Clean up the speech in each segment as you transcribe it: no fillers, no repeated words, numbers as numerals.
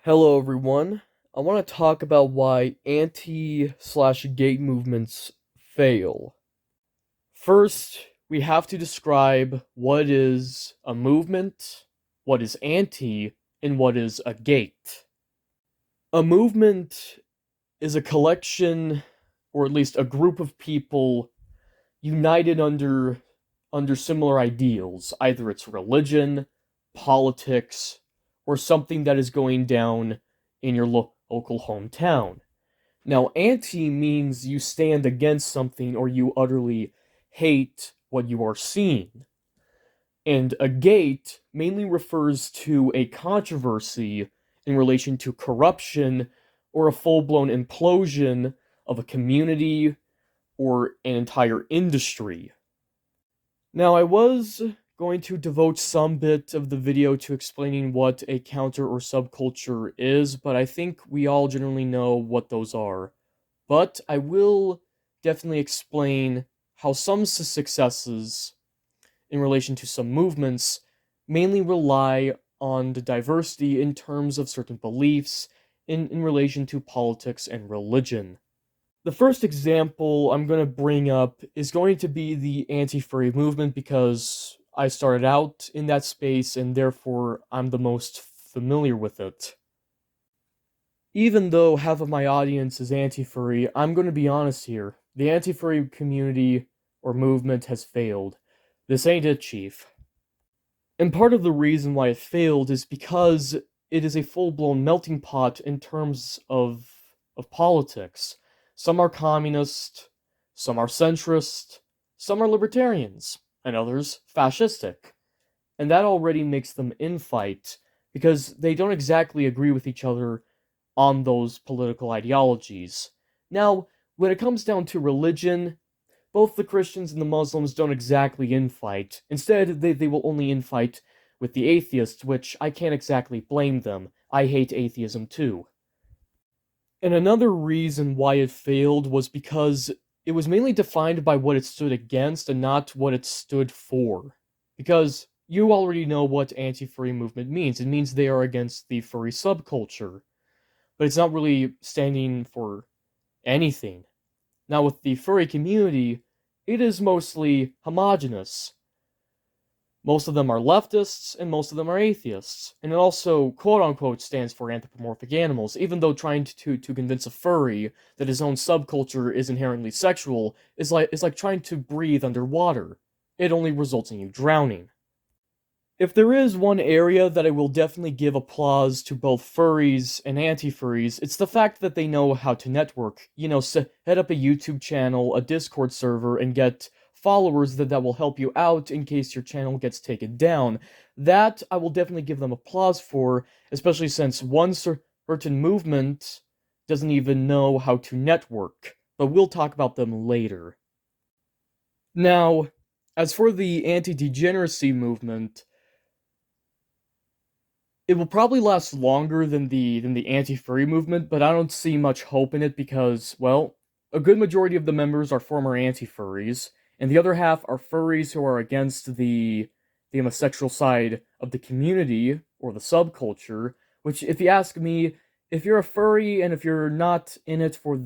Hello, everyone. I want to talk about why anti/gay movements fail. First, we have to describe what is a movement, what is anti, and what is a gate. A movement is a collection, or at least a group of people united under similar ideals. Either it's religion, politics, or something that is going down in your local hometown. Now, anti means you stand against something or you utterly hate what you are seeing. And a gate mainly refers to a controversy in relation to corruption or a full blown implosion of a community or an entire industry. Now, I was going to devote some bit of the video to explaining what a counter or subculture is, but I think we all generally know what those are. But I will definitely explain how some successes in relation to some movements mainly rely on the diversity in terms of certain beliefs in relation to politics and religion. The first example I'm going to bring up is going to be the anti-furry movement because I started out in that space and therefore I'm the most familiar with it. Even though half of my audience is anti-furry, I'm going to be honest here. The anti-furry community or movement has failed. This ain't it, Chief. And part of the reason why it failed is because it is a full-blown melting pot in terms of politics. Some are communist, some are centrist, some are libertarians, and others fascistic. And that already makes them infight because they don't exactly agree with each other on those political ideologies. Now, when it comes down to religion, both the Christians and the Muslims don't exactly infight. Instead, they will only infight with the atheists, which I can't exactly blame them. I hate atheism too. And another reason why it failed was because it was mainly defined by what it stood against and not what it stood for. Because you already know what anti-furry movement means. It means they are against the furry subculture. But it's not really standing for anything. Now, with the furry community, it is mostly homogenous. Most of them are leftists, and most of them are atheists. And it also, quote-unquote, stands for anthropomorphic animals, even though trying to convince a furry that his own subculture is inherently sexual is like trying to breathe underwater. It only results in you drowning. If there is one area that I will definitely give applause to both furries and anti-furries, it's the fact that they know how to network. Set up a YouTube channel, a Discord server, and get followers that will help you out in case your channel gets taken down. That I will definitely give them applause for, especially since one certain movement doesn't even know how to network. But we'll talk about them later. Now, as for the anti-degeneracy movement, it will probably last longer than the anti-furry movement, but I don't see much hope in it because, well, a good majority of the members are former anti-furries, and the other half are furries who are against the homosexual side of the community or the subculture. Which, if you ask me, if you're a furry and if you're not in it for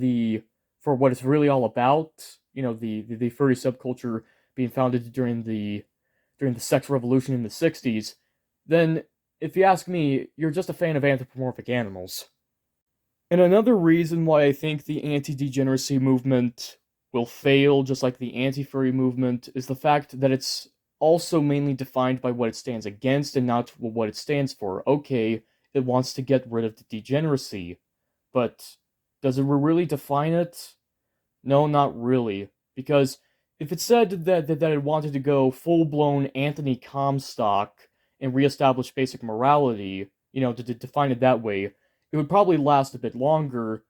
what it's really all about, the furry subculture being founded during the sex revolution in the '60s, then if you ask me, you're just a fan of anthropomorphic animals. And another reason why I think the anti-degeneracy movement will fail, just like the anti-furry movement, is the fact that it's also mainly defined by what it stands against and not what it stands for. Okay, it wants to get rid of the degeneracy, but does it really define it? No, not really. Because if it said that it wanted to go full-blown Anthony Comstock and reestablish basic morality, to define it that way, it would probably last a bit longer,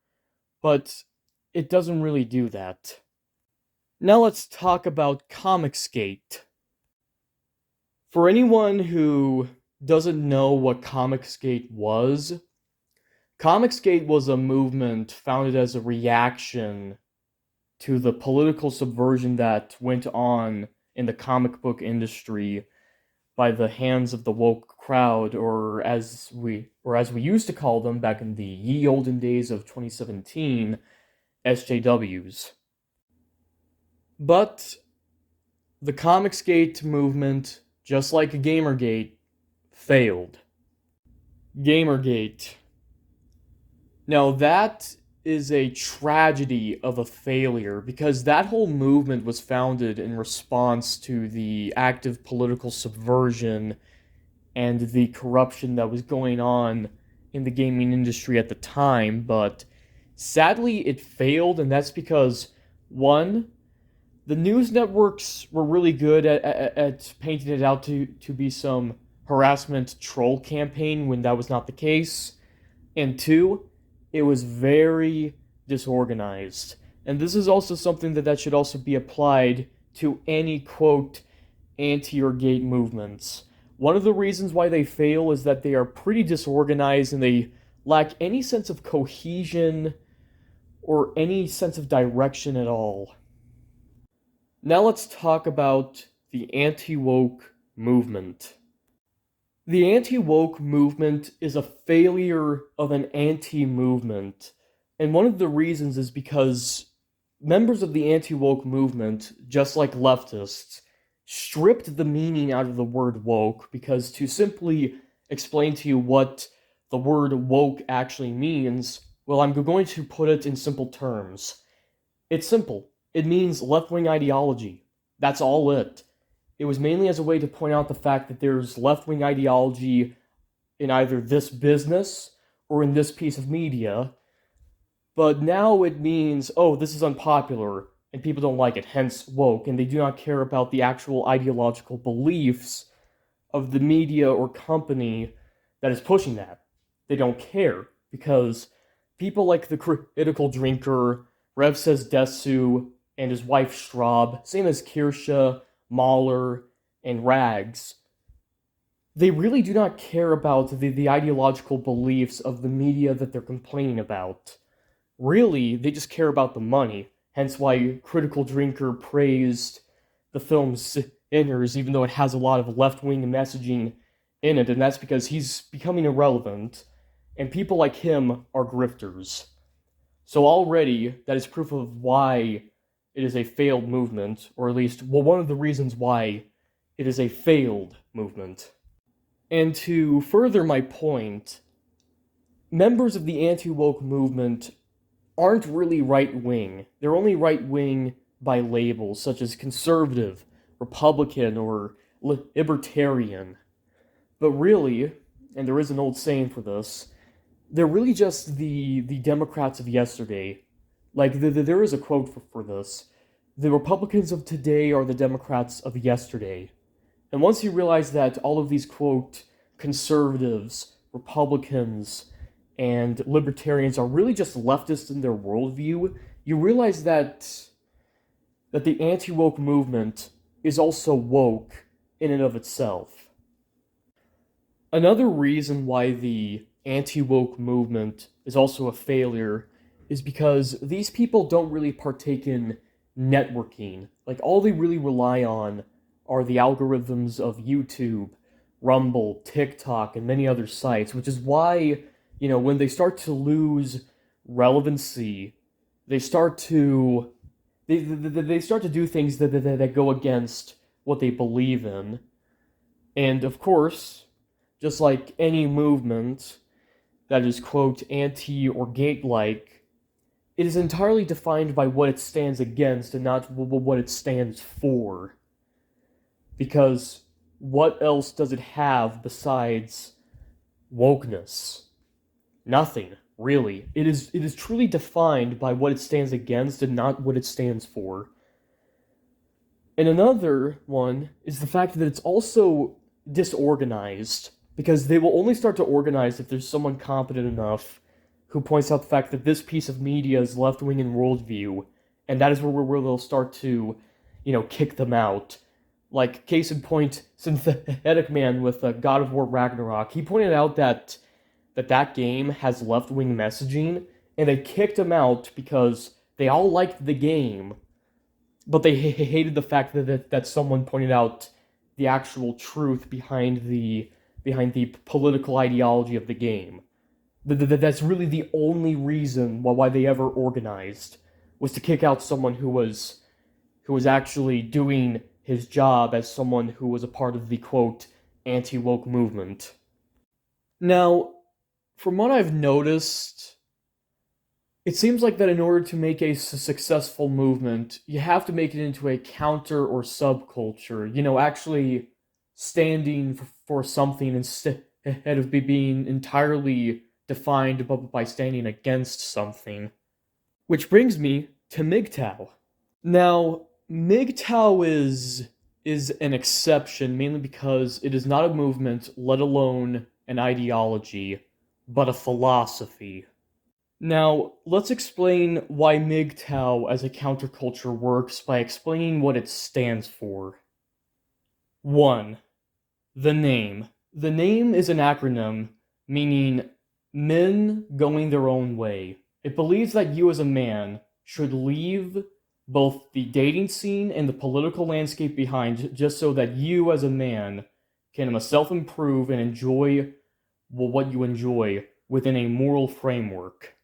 but it doesn't really do that. Now let's talk about Comicsgate. For anyone who doesn't know what Comicsgate was, Comicsgate was a movement founded as a reaction to the political subversion that went on in the comic book industry by the hands of the woke crowd, or as we used to call them back in the ye olden days of 2017, SJWs. But the Comicsgate movement, just like Gamergate, failed. Gamergate. Now that is a tragedy of a failure because that whole movement was founded in response to the active political subversion and the corruption that was going on in the gaming industry at the time, but sadly it failed, and that's because, one, the news networks were really good at painting it out to be some harassment troll campaign when that was not the case, and two, it was very disorganized. And this is also something that should also be applied to any, quote, anti or gate movements. One of the reasons why they fail is that they are pretty disorganized and they lack any sense of cohesion or any sense of direction at all. Now let's talk about the anti-woke movement. The anti-woke movement is a failure of an anti-movement, and one of the reasons is because members of the anti-woke movement, just like leftists, stripped the meaning out of the word woke, because to simply explain to you what the word woke actually means, well, I'm going to put it in simple terms. It's simple. It means left-wing ideology. That's all it. It was mainly as a way to point out the fact that there's left-wing ideology in either this business or in this piece of media, but now it means, oh, this is unpopular, and people don't like it, hence woke, and they do not care about the actual ideological beliefs of the media or company that is pushing that. They don't care, because people like the Critical Drinker, Rev Says Desu, and his wife Straub, same as Kirsha, Mahler, and Rags, they really do not care about the ideological beliefs of the media that they're complaining about. Really, they just care about the money, hence why Critical Drinker praised the film Sinners, even though it has a lot of left-wing messaging in it, and that's because he's becoming irrelevant, and people like him are grifters. So already, that is proof of why it is a failed movement, or at least, well, one of the reasons why it is a failed movement. And to further my point, members of the anti-woke movement aren't really right-wing. They're only right-wing by labels, such as conservative, Republican, or libertarian. But really, and there is an old saying for this, they're really just the Democrats of yesterday. Like, there is a quote for this. The Republicans of today are the Democrats of yesterday. And once you realize that all of these, quote, conservatives, Republicans, and libertarians are really just leftists in their worldview, you realize that the anti-woke movement is also woke in and of itself. Another reason why the anti-woke movement is also a failure is because these people don't really partake in networking. Like, all they really rely on are the algorithms of YouTube, Rumble, TikTok, and many other sites, which is why, when they start to lose relevancy, they start to do things that go against what they believe in. And of course, just like any movement that is, quote, anti or gate-like, it is entirely defined by what it stands against and not what it stands for. Because what else does it have besides wokeness? Nothing, really. It is truly defined by what it stands against and not what it stands for. And another one is the fact that it's also disorganized, because they will only start to organize if there's someone competent enough who points out the fact that this piece of media is left-wing in worldview, and that is where they'll start to, kick them out. Like, case in point, Synthetic Man with God of War Ragnarok, he pointed out that game has left-wing messaging, and they kicked him out because they all liked the game, but they hated the fact that someone pointed out the actual truth behind the political ideology of the game. That's really the only reason why they ever organized, was to kick out someone who was actually doing his job as someone who was a part of the quote anti-woke movement. Now, from what I've noticed, it seems like that in order to make a successful movement, you have to make it into a counter or subculture, actually standing for something instead of being entirely defined by standing against something. Which brings me to MGTOW. Now, MGTOW is an exception mainly because it is not a movement, let alone an ideology, but a philosophy. Now, let's explain why MGTOW as a counterculture works by explaining what it stands for. 1. The name. The name is an acronym meaning men going their own way. It believes that you as a man should leave both the dating scene and the political landscape behind just so that you as a man can self-improve and enjoy what you enjoy within a moral framework.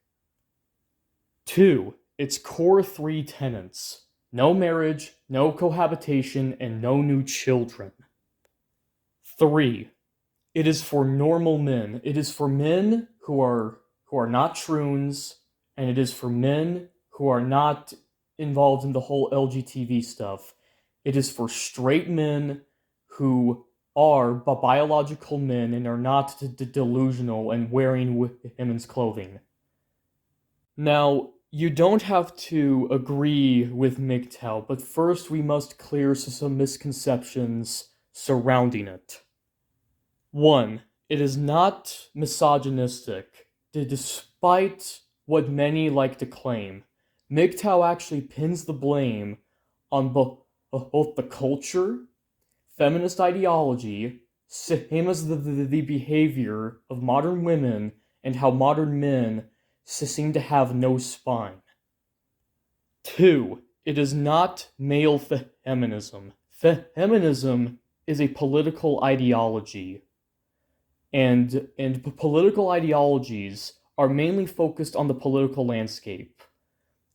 2. Its core 3 tenets. No marriage, no cohabitation, and no new children. 3. It is for normal men. It is for men who are not troons, and it is for men who are not involved in the whole LGTB stuff. It is for straight men who are biological men and are not delusional and wearing women's clothing. Now, you don't have to agree with MGTOW, but first we must clear some misconceptions surrounding it. 1. It is not misogynistic, despite what many like to claim. MGTOW actually pins the blame on both the culture, feminist ideology, same as the behavior of modern women, and how modern men seem to have no spine. 2. It is not male feminism. Feminism is a political ideology. And political ideologies are mainly focused on the political landscape.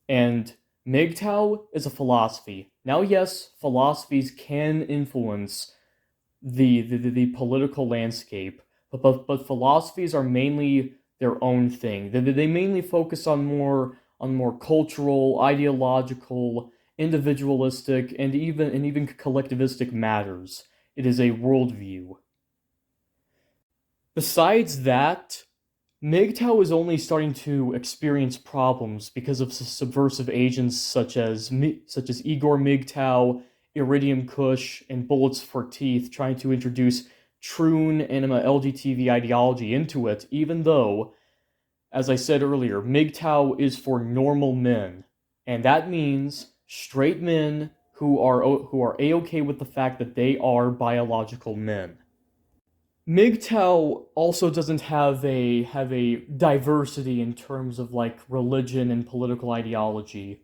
And MGTOW is a philosophy. Now, yes, philosophies can influence the political landscape, but philosophies are mainly their own thing. They mainly focus on more cultural, ideological, individualistic, and even collectivistic matters. It is a worldview. Besides that, MGTOW is only starting to experience problems because of subversive agents such as Igor MGTOW, Iridium Kush, and Bullets for Teeth trying to introduce troon anima LGTB ideology into it, even though, as I said earlier, MGTOW is for normal men, and that means straight men who are A-okay with the fact that they are biological men. MGTOW also doesn't have a diversity in terms of like religion and political ideology.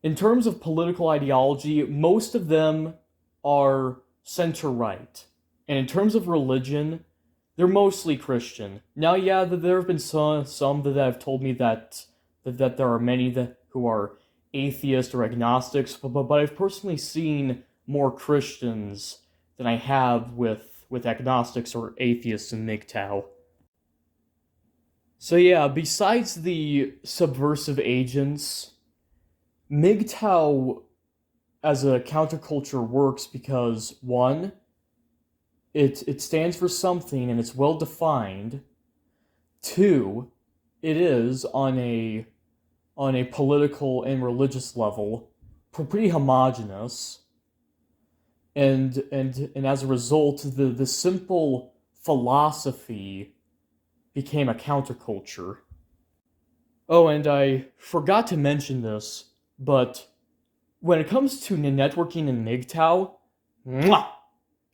In terms of political ideology, most of them are center-right. And in terms of religion, they're mostly Christian. Now, yeah, there have been some that have told me that there are many who are atheists or agnostics, but I've personally seen more Christians than I have with agnostics or atheists in MGTOW. So yeah, besides the subversive agents, MGTOW as a counterculture works because, 1, it stands for something and it's well defined. 2, it is on a political and religious level pretty homogenous. And as a result, the simple philosophy became a counterculture. Oh, and I forgot to mention this, but when it comes to networking and MGTOW, mwah,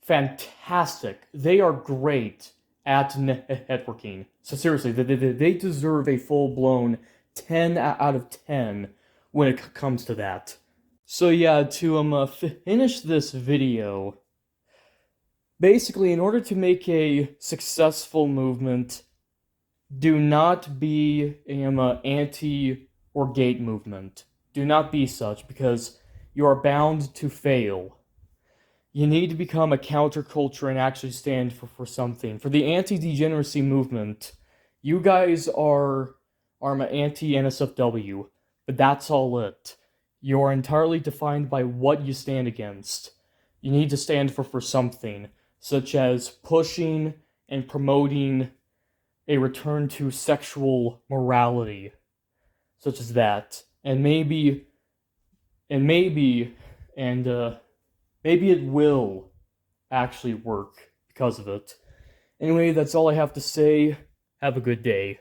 fantastic. They are great at networking. So seriously, they deserve a full-blown 10 out of 10 when it comes to that. So yeah, to finish this video, basically, in order to make a successful movement, do not be an anti or gate movement. Do not be such, because you are bound to fail. You need to become a counterculture and actually stand for something. For the anti-degeneracy movement, you guys are anti-NSFW, but that's all it. You are entirely defined by what you stand against. You need to stand for something, such as pushing and promoting a return to sexual morality, such as that. And maybe, and maybe, and maybe it will actually work because of it. Anyway, that's all I have to say. Have a good day.